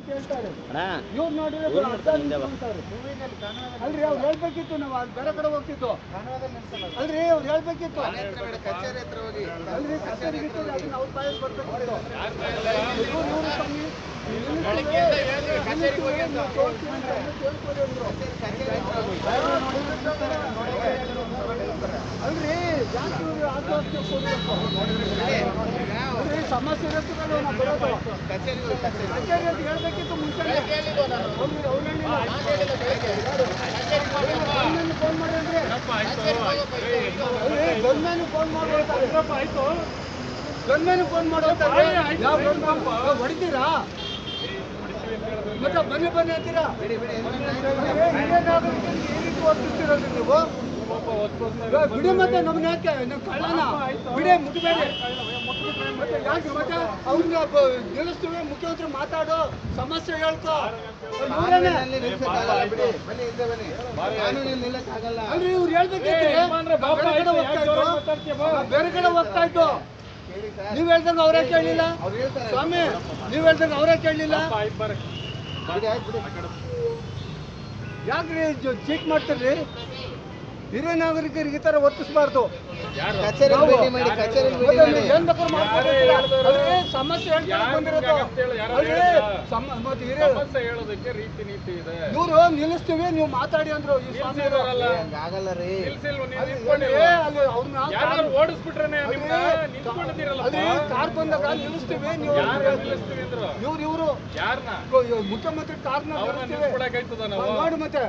ಕೇಳ್ತಾರೆ ಇವ್ರು ನೋಡಿದ್ರೆ ಅಲ್ರಿ ಅವ್ರು ಹೇಳ್ಬೇಕಿತ್ತು ನಾವು ಅಲ್ಲಿ ಬೇರೆ ಕಡೆ ಹೋಗ್ತಿತ್ತು ಅಲ್ರಿ ಅವ್ರು ಹೇಳ್ಬೇಕಿತ್ತು ಅಲ್ರಿ ಕಚೇರಿಗಿತ್ತು ಅದನ್ನ ಅವ್ರ ಬಾಯಲ್ಲಿ ಬರ್ಬೇಕಿತ್ತು ಅಲ್ರಿ ಆತ್ಮಹತ್ಯೆ ಕೊಡಬೇಕು ಅಲ್ರಿ ಸಮಸ್ಯೆ ಇರುತ್ತಲ್ಲ ನಾವು ಬರೋದು ಕಚೇರಿ ಅಂತ ಹೇಳ್ಬೇಕಿತ್ತು ಮುಂಚೆ ಫೋನ್ ಮಾಡಿ ಗನ್ಮ್ಯಾನ್ ಫೋನ್ ಮಾಡ್ತಾರೆ ಗನ್ಮ್ಯಾನ್ ಫೋನ್ ಮಾಡ್ತಾರೆ ಹೊಡಿತೀರಾ ಮತ್ತೆ ಬನ್ನಿ ಬನ್ನಿ ಅಂತೀರಾ ವರ್ತಿಸ್ತೀರಲ್ರಿ ನೀವು ಬಿಡಿ ಮತ್ತೆ ನಮ್ನ ಯಾಕೆ ನಮ್ಮ ಕಳ್ಳನ ಬಿಡಿ ಮುಟ್ಬೇಡಿ ಮತ್ತೆ ಯಾಕೆ ಮತ್ತೆ ಅವ್ರನ್ನ ನಿಲ್ಲಿಸ್ತೀವಿ ಮುಖ್ಯಮಂತ್ರಿ ಮಾತಾಡು ಸಮಸ್ಯೆ ಹೇಳ್ಕೊ ಅಲ್ರಿ ಇವ್ರು ಹೇಳ್ಬೇಕಿತ್ತು ಬೇರೆ ಕಡೆ ಹೋಗ್ತಾ ಇತ್ತು ನೀವ್ ಹೇಳ್ದಂಗ ಅವರೇ ಕೇಳಲಿಲ್ಲ ಸ್ವಾಮಿ ನೀವ್ ಹೇಳ್ದಂಗ ಅವರೇ ಕೇಳಲಿಲ್ಲ ಯಾಕ್ರಿ ಚೀಟ್ ಮಾಡ್ತೀರಿ ಹಿರಿಯ ನಾಗರಿಕರಿಗೆ ಈ ತರ ವರ್ತಿಸಬಾರ್ದು ಸಮಸ್ಯೆ ಇವರು ನಿಲ್ಲಿಸ್ತೀವಿ ನೀವು ಮಾತಾಡಿ ಅಂದ್ರು ಈ ಸ್ವಾಮಿ ಕಾರ್ ಬಂದಾಗ ನಿಲ್ಲಿಸ್ತೀವಿ ನೀವು ಇವರು ಮುಖ್ಯಮಂತ್ರಿ ಕಾರ್ನ ನೋಡಿ ಮತ್ತೆ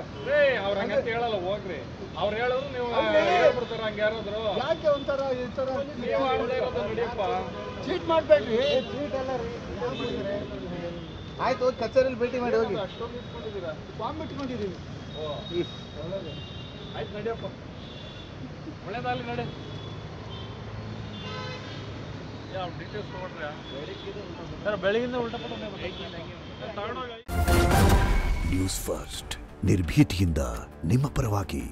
ಹೋಗ್ರಿ ಅವ್ರು ಹೇಳಿದ್ರು ನೀವು ಹೇಳ್ಬಿಡ್ತಾರ ಹಂಗ ಯಾರಾದ್ರು ಯಾಕೆ ಒಂಥರ ಈ ತರ ಚೀಟ್ ಮಾಡ್ಬೇಡ್ರಿ ಚೀಟ್ ಎಲ್ಲ ಆಯ್ತು ಕಚೇರಿಯಲ್ಲಿ ಭೇಟಿ ಮಾಡಿ ಹೋಗಿ ಅಷ್ಟೊಂದು ಇಟ್ಕೊಂಡಿದ್ದೀರಾ ಫಾರ್ಮ್ ಇಟ್ಕೊಂಡಿದ್ದೀವಿ ಆಯ್ತು ನಡಿಯಪ್ಪ ಒಳ್ಳೇದಾಗಲಿ ನಡೆ ಯಾವ ಡೀಟೇಲ್ಸ್ ತಗೊಂಡ್ರೆ ಬೆಳಗಿಂದ ಉಲ್ಟಾ ನ್ಯೂಸ್ ಫಸ್ಟ್ ನಿರ್ಭೀತಿಯಿಂದ ನಿಮ್ಮ ಪರವಾಗಿ.